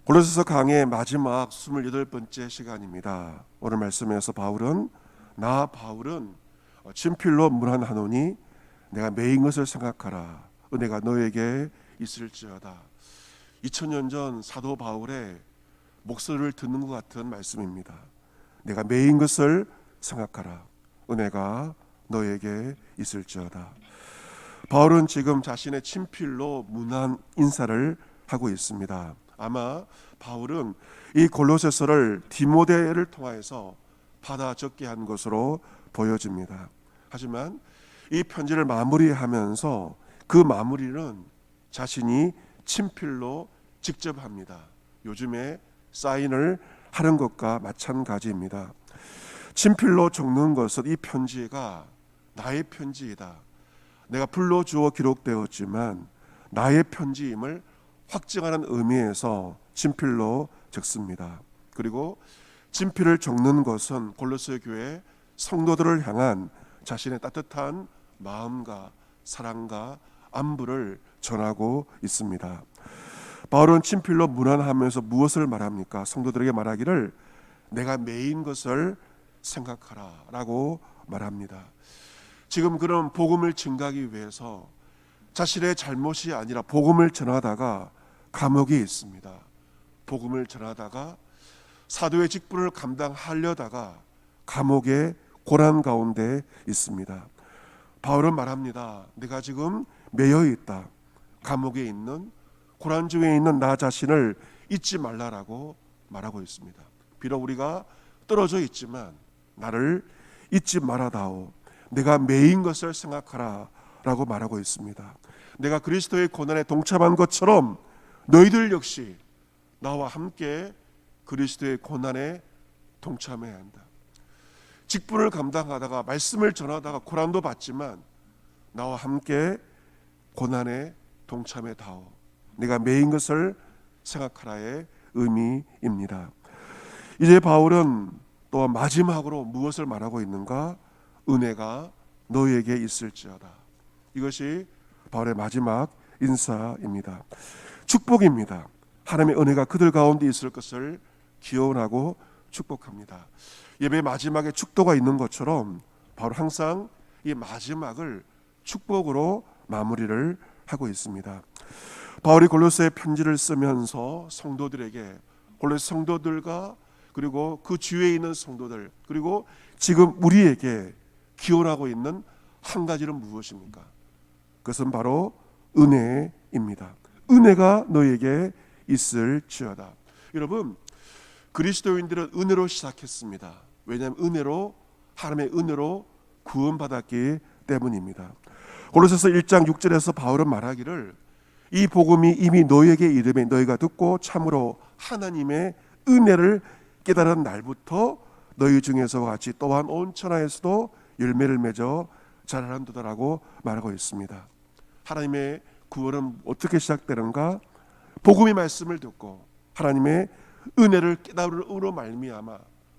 골로새서 강의 마지막 28번째 시간입니다. 오늘 말씀에서 바울은 나 바울은 친필로 문안하노니 내가 매인 것을 생각하라. 은혜가 너에게 있을지어다. 2000년 전 사도 바울의 목소리를 듣는 것 같은 말씀입니다. 내가 매인 것을 생각하라. 은혜가 너에게 있을지어다. 바울은 지금 자신의 친필로 문안 인사를 하고 있습니다. 아마 바울은 이 골로새서를 디모데를 통하여서 받아 적게 한 것으로 보여집니다. 하지만 이 편지를 마무리하면서 그 마무리는 자신이 친필로 직접 합니다. 요즘에 사인을 하는 것과 마찬가지입니다. 친필로 적는 것은 이 편지가 나의 편지이다. 내가 불러주어 기록되었지만 나의 편지임을 확증하는 의미에서 친필로 적습니다. 그리고 친필을 적는 것은 골로새 교회 성도들을 향한 자신의 따뜻한 마음과 사랑과 안부를 전하고 있습니다. 바울은 친필로 문안하면서 무엇을 말합니까? 성도들에게 말하기를 내가 매인 것을 생각하라 라고 말합니다. 지금 그런 복음을 증가하기 위해서 자신의 잘못이 아니라 복음을 전하다가 감옥에 있습니다. 복음을 전하다가 사도의 직분을 감당하려다가 감옥의 고난 가운데 있습니다. 바울은 말합니다. 내가 지금 매여 있다. 감옥에 있는 고난 중에 있는 나 자신을 잊지 말라라고 말하고 있습니다. 비록 우리가 떨어져 있지만 나를 잊지 말아다오. 내가 매인 것을 생각하라 라고 말하고 있습니다. 내가 그리스도의 고난에 동참한 것처럼 너희들 역시 나와 함께 그리스도의 고난에 동참해야 한다. 직분을 감당하다가 말씀을 전하다가 고난도 받지만 나와 함께 고난에 동참해 다오. 내가 매인 것을 생각하라의 의미입니다. 이제 바울은 또 마지막으로 무엇을 말하고 있는가? 은혜가 너에게 있을지어다. 이것이 바울의 마지막 인사입니다. 축복입니다. 하나님의 은혜가 그들 가운데 있을 것을 기원하고 축복합니다. 예배 마지막에 축도가 있는 것처럼 바울 항상 이 마지막을 축복으로 마무리를 하고 있습니다. 바울이 골로새 편지를 쓰면서 성도들에게, 골로새 성도들과 그리고 그 주위에 있는 성도들, 그리고 지금 우리에게 기원하고 있는 한 가지는 무엇입니까? 그것은 바로 은혜입니다. 은혜가 너에게 있을지어다. 여러분, 그리스도인들은 은혜로 시작했습니다. 왜냐하면 은혜로, 하나님의 은혜로 구원받았기 때문입니다. 골로새서 1장 6절에서 바울은 말하기를 이 복음이 이미 너에게 이르매 너희가 듣고 참으로 하나님의 은혜를 깨달은 날부터 너희 중에서와 같이 또한 온 천하에서도 열매를 맺어 자라는도다라고 말하고 있습니다. 하나님의 구원은 어떻게 시작되는가? 복음의 말씀을 듣고 하나님의 은혜를 깨달음으로 말미암아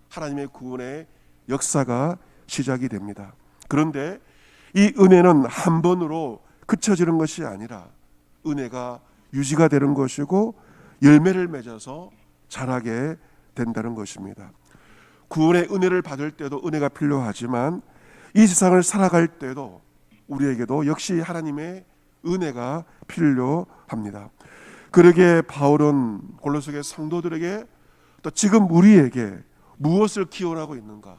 하나님의 구원의 역사가 시작이 됩니다. 그런데 이 은혜는 한 번으로 그쳐지는 것이 아니라 은혜가 유지가 되는 것이고 열매를 맺어서 자라게 된다는 것입니다. 구원의 은혜를 받을 때도 은혜가 필요하지만 이 세상을 살아갈 때도 우리에게도 역시 하나님의 은혜가 필요합니다. 그러기에 바울은 골로새 성도들에게 또 지금 우리에게 무엇을 기원하고 있는가?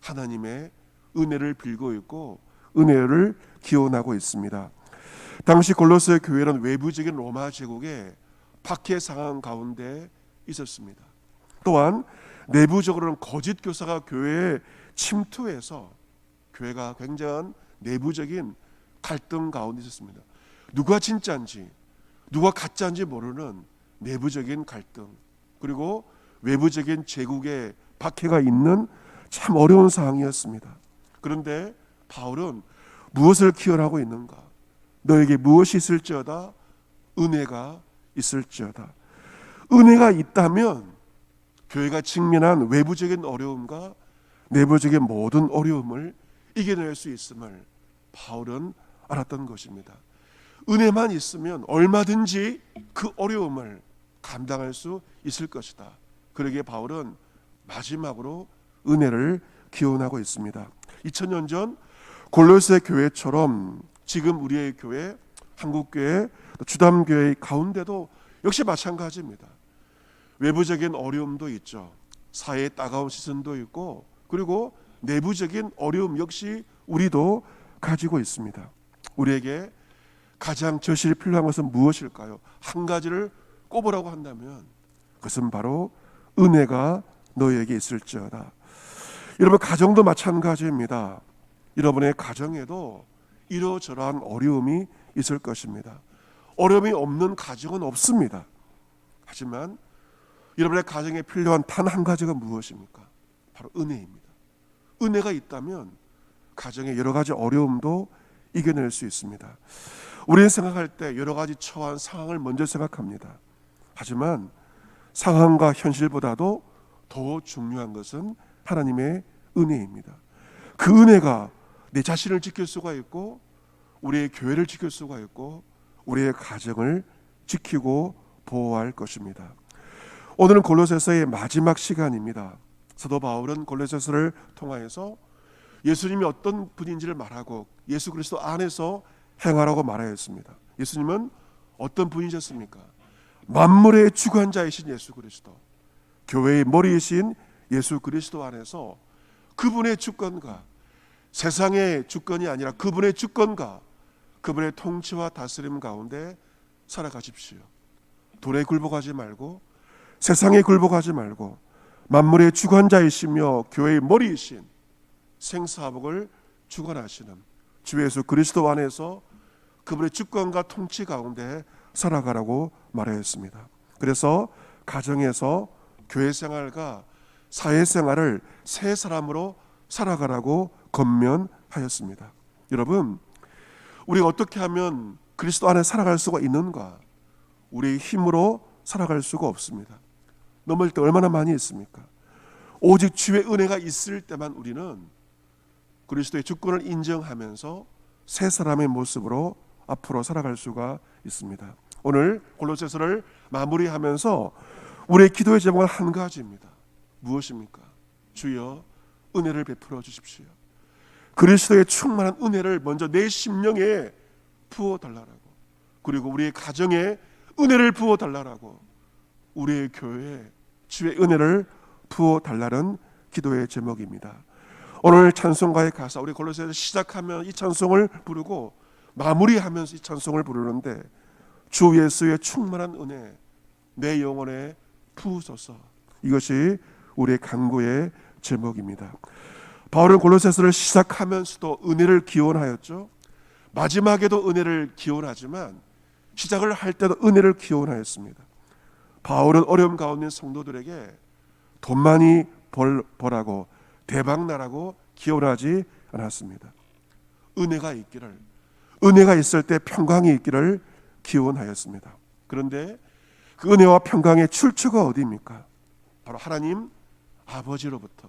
하나님의 은혜를 빌고 있고 은혜를 기원하고 있습니다. 당시 골로새 교회는 외부적인 로마 제국의 박해 상황 가운데 있었습니다. 또한 내부적으로는 거짓 교사가 교회에 침투해서 교회가 굉장한 내부적인 갈등 가운데 있었습니다. 누가 진짜인지 누가 가짜인지 모르는 내부적인 갈등, 그리고 외부적인 제국의 박해가 있는 참 어려운 상황이었습니다. 그런데 바울은 무엇을 기원하고 있는가? 너에게 무엇이 있을지어다? 은혜가 있을지어다. 은혜가 있다면 교회가 직면한 외부적인 어려움과 내부적인 모든 어려움을 이겨낼 수 있음을 바울은 알았던 것입니다. 은혜만 있으면 얼마든지 그 어려움을 감당할 수 있을 것이다. 그러기에 바울은 마지막으로 은혜를 기원하고 있습니다. 2000년 전 골로새 교회처럼 지금 우리의 교회, 한국교회, 주담교회 가운데도 역시 마찬가지입니다. 외부적인 어려움도 있죠. 사회의 따가운 시선도 있고, 그리고 내부적인 어려움 역시 우리도 가지고 있습니다. 우리에게 가장 절실히 필요한 것은 무엇일까요? 한 가지를 꼽으라고 한다면 그것은 바로 은혜가 너에게 있을지어다. 여러분, 가정도 마찬가지입니다. 여러분의 가정에도 이러저러한 어려움이 있을 것입니다. 어려움이 없는 가정은 없습니다. 하지만 여러분의 가정에 필요한 단 한 가지가 무엇입니까? 바로 은혜입니다. 은혜가 있다면 가정의 여러 가지 어려움도 이겨낼 수 있습니다. 우리는 생각할 때 여러 가지 처한 상황을 먼저 생각합니다. 하지만 상황과 현실보다도 더 중요한 것은 하나님의 은혜입니다. 그 은혜가 내 자신을 지킬 수가 있고, 우리의 교회를 지킬 수가 있고, 우리의 가정을 지키고 보호할 것입니다. 오늘은 골로새서의 마지막 시간입니다. 사도 바울은 골로새서를 통하여서 예수님이 어떤 분인지를 말하고 예수 그리스도 안에서 행하라고 말하였습니다. 예수님은 어떤 분이셨습니까? 만물의 주관자이신 예수 그리스도, 교회의 머리이신 예수 그리스도 안에서 그분의 주권과, 세상의 주권이 아니라 그분의 주권과 그분의 통치와 다스림 가운데 살아가십시오. 돈에 굴복하지 말고, 세상에 굴복하지 말고, 만물의 주관자이시며 교회의 머리이신 생사복을 주관하시는 주 예수 그리스도 안에서 그분의 주권과 통치 가운데 살아가라고 말하였습니다. 그래서 가정에서 교회 생활과 사회 생활을 새 사람으로 살아가라고 권면하였습니다. 여러분, 우리가 어떻게 하면 그리스도 안에 살아갈 수가 있는가? 우리의 힘으로 살아갈 수가 없습니다. 넘을 때 얼마나 많이 있습니까? 오직 주의 은혜가 있을 때만 우리는 그리스도의 주권을 인정하면서 새 사람의 모습으로 앞으로 살아갈 수가 있습니다. 오늘 골로새서를 마무리하면서 우리의 기도의 제목은 한 가지입니다. 무엇입니까? 주여 은혜를 베풀어 주십시오. 그리스도의 충만한 은혜를 먼저 내 심령에 부어달라고, 그리고 우리의 가정에 은혜를 부어달라고, 우리의 교회에 주의 은혜를 부어달라는 기도의 제목입니다. 오늘 찬송가의 가사, 우리 골로새서 시작하면 이 찬송을 부르고 마무리하면서 이 찬송을 부르는데, 주 예수의 충만한 은혜 내 영혼에 부으소서, 이것이 우리의 간구의 제목입니다. 바울은 골로새서를 시작하면서도 은혜를 기원하였죠. 마지막에도 은혜를 기원하지만 시작을 할 때도 은혜를 기원하였습니다. 바울은 어려움 가운데 성도들에게 돈 많이 벌라고, 대박 나라고 기원하지 않았습니다. 은혜가 있기를, 은혜가 있을 때 평강이 있기를 기원하였습니다. 그런데 그 은혜와 평강의 출처가 어디입니까? 바로 하나님 아버지로부터,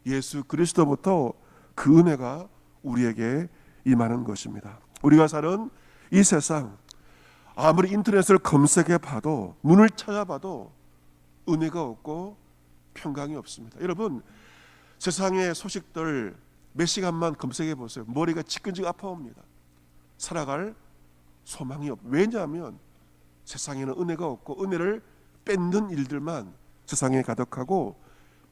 예수 그리스도부터 그 은혜가 우리에게 임하는 것입니다. 우리가 사는 이 세상, 아무리 인터넷을 검색해 봐도, 눈을 찾아봐도 은혜가 없고 평강이 없습니다. 여러분, 세상의 소식들 몇 시간만 검색해 보세요. 머리가 지끈지끈 아파옵니다. 살아갈 소망이 없. 왜냐하면 세상에는 은혜가 없고 은혜를 뺏는 일들만 세상에 가득하고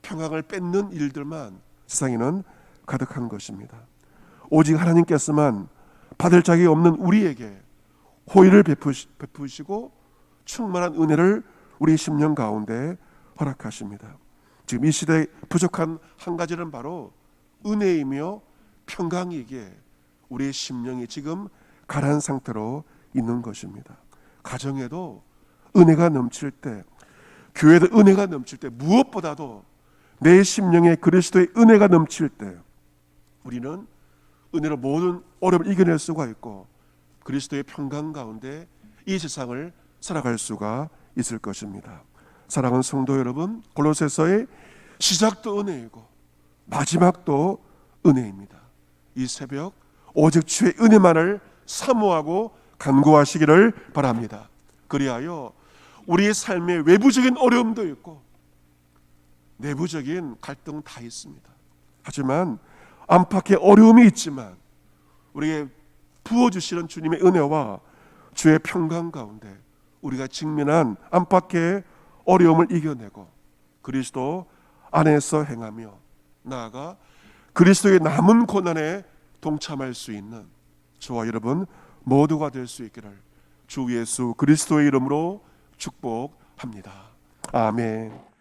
평강을 뺏는 일들만 세상에는 가득한 것입니다. 오직 하나님께서만 받을 자격이 없는 우리에게 호의를 베푸시고 충만한 은혜를 우리 심령 가운데 허락하십니다. 지금 이 시대에 부족한 한 가지는 바로 은혜이며 평강이기에 우리의 심령이 지금 가라앉은 상태로 있는 것입니다. 가정에도 은혜가 넘칠 때, 교회도 은혜가 넘칠 때, 무엇보다도 내 심령에 그리스도의 은혜가 넘칠 때 우리는 은혜로 모든 어려움을 이겨낼 수가 있고 그리스도의 평강 가운데 이 세상을 살아갈 수가 있을 것입니다. 사랑하는 성도 여러분, 골로새서의 시작도 은혜이고 마지막도 은혜입니다. 이 새벽 오직 주의 은혜만을 사모하고 간구하시기를 바랍니다. 그리하여 우리의 삶에 외부적인 어려움도 있고 내부적인 갈등 다 있습니다. 하지만 안팎의 어려움이 있지만 우리에게 부어주시는 주님의 은혜와 주의 평강 가운데 우리가 직면한 안팎의 어려움을 이겨내고 그리스도 안에서 행하며 나아가 그리스도의 남은 고난에 동참할 수 있는 저와 여러분 모두가 될 수 있기를 주 예수 그리스도의 이름으로 축복합니다. 아멘.